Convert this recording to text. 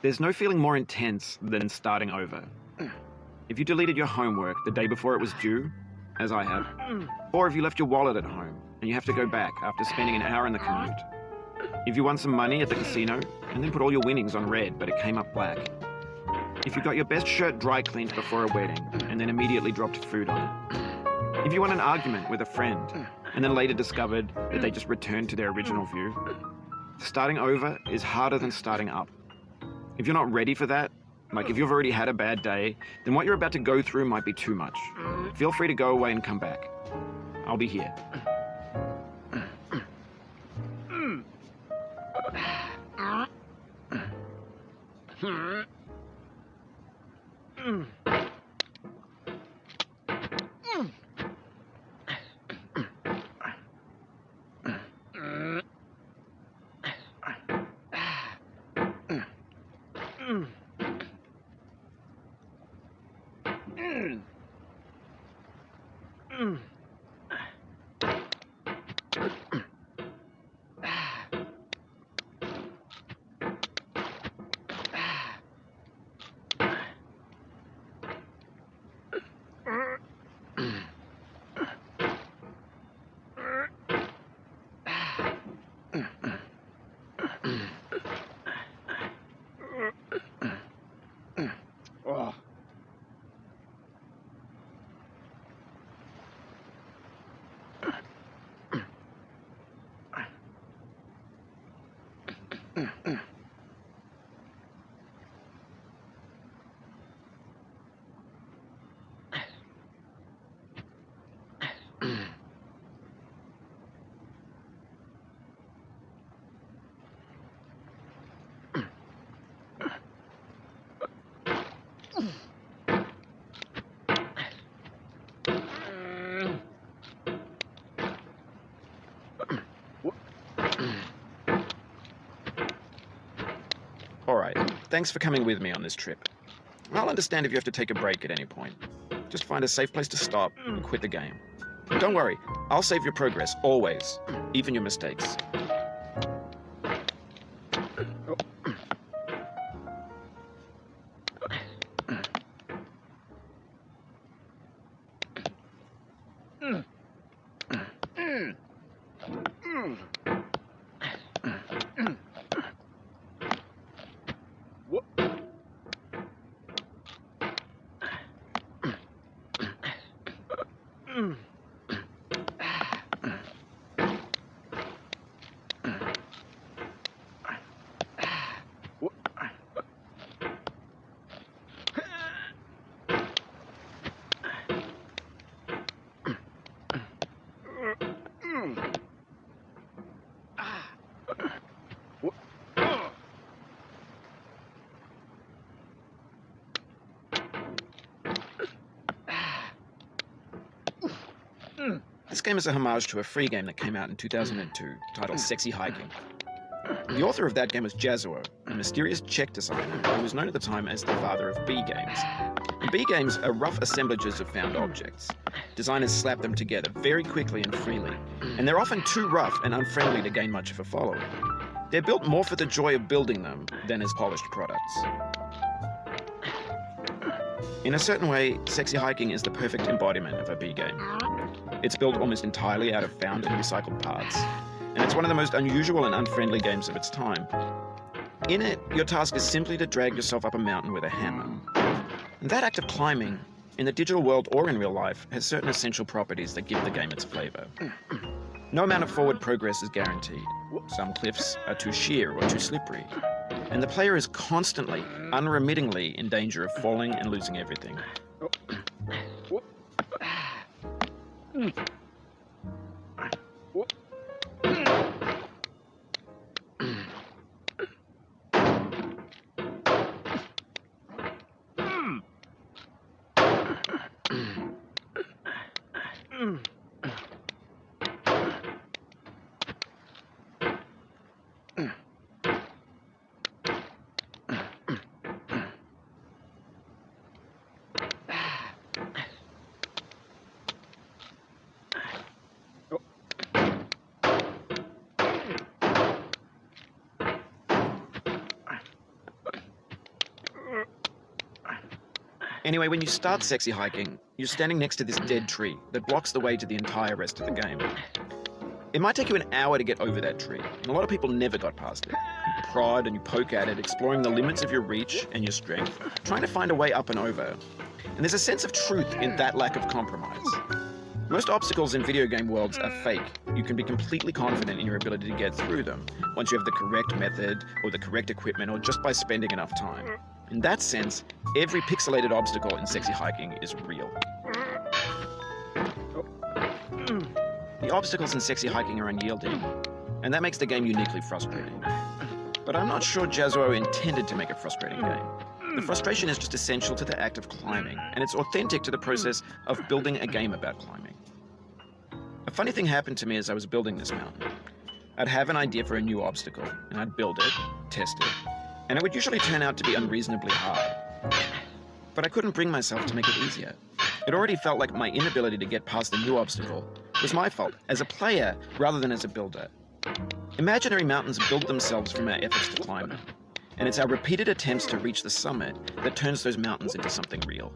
There's no feeling more intense than starting over. If you deleted your homework the day before it was due, as I have, or if you left your wallet at home and you have to go back after spending an hour in the commute. If you won some money at the casino and then put all your winnings on red but it came up black. If you got your best shirt dry cleaned before a wedding and then immediately dropped food on it. If you won an argument with a friend and then later discovered that they just returned to their original view. Starting over is harder than starting up. If you're not ready for that, like if you've already had a bad day, then what you're about to go through might be too much. Feel free to go away and come back. I'll be here. Alright, thanks for coming with me on this trip. I'll understand if you have to take a break at any point. Just find a safe place to stop and quit the game. Don't worry, I'll save your progress, always, even your mistakes. This game is a homage to a free game that came out in 2002 titled Sexy Hiking. The author of that game was Yasuo, a mysterious Czech designer who was known at the time as the father of B games. And B games are rough assemblages of found objects. Designers slap them together very quickly and freely, and they're often too rough and unfriendly to gain much of a following. They're built more for the joy of building them than as polished products. In a certain way, Sexy Hiking is the perfect embodiment of a B game. It's built almost entirely out of found and recycled parts, and it's one of the most unusual and unfriendly games of its time. In it, your task is simply to drag yourself up a mountain with a hammer. And that act of climbing, in the digital world or in real life, has certain essential properties that give the game its flavor. No amount of forward progress is guaranteed. Some cliffs are too sheer or too slippery. and the player is constantly, unremittingly in danger of falling and losing everything. Anyway, when you start sexy hiking, you're standing next to this dead tree that blocks the way to the entire rest of the game. It might take you an hour to get over that tree, and a lot of people never got past it. You prod and you poke at it, exploring the limits of your reach and your strength, trying to find a way up and over. And there's a sense of truth in that lack of compromise. Most obstacles in video game worlds are fake. You can be completely confident in your ability to get through them once you have the correct method or the correct equipment or just by spending enough time. In that sense, every pixelated obstacle in sexy hiking is real. The obstacles in sexy hiking are unyielding, and that makes the game uniquely frustrating. But I'm not sure Jazzuo intended to make a frustrating game. The frustration is just essential to the act of climbing, and it's authentic to the process of building a game about climbing. A funny thing happened to me as I was building this mountain. I'd have an idea for a new obstacle, and I'd build it, test it, and it would usually turn out to be unreasonably hard. But I couldn't bring myself to make it easier. It already felt like my inability to get past the new obstacle was my fault, as a player rather than as a builder. Imaginary mountains build themselves from our efforts to climb them, and it's our repeated attempts to reach the summit that turns those mountains into something real.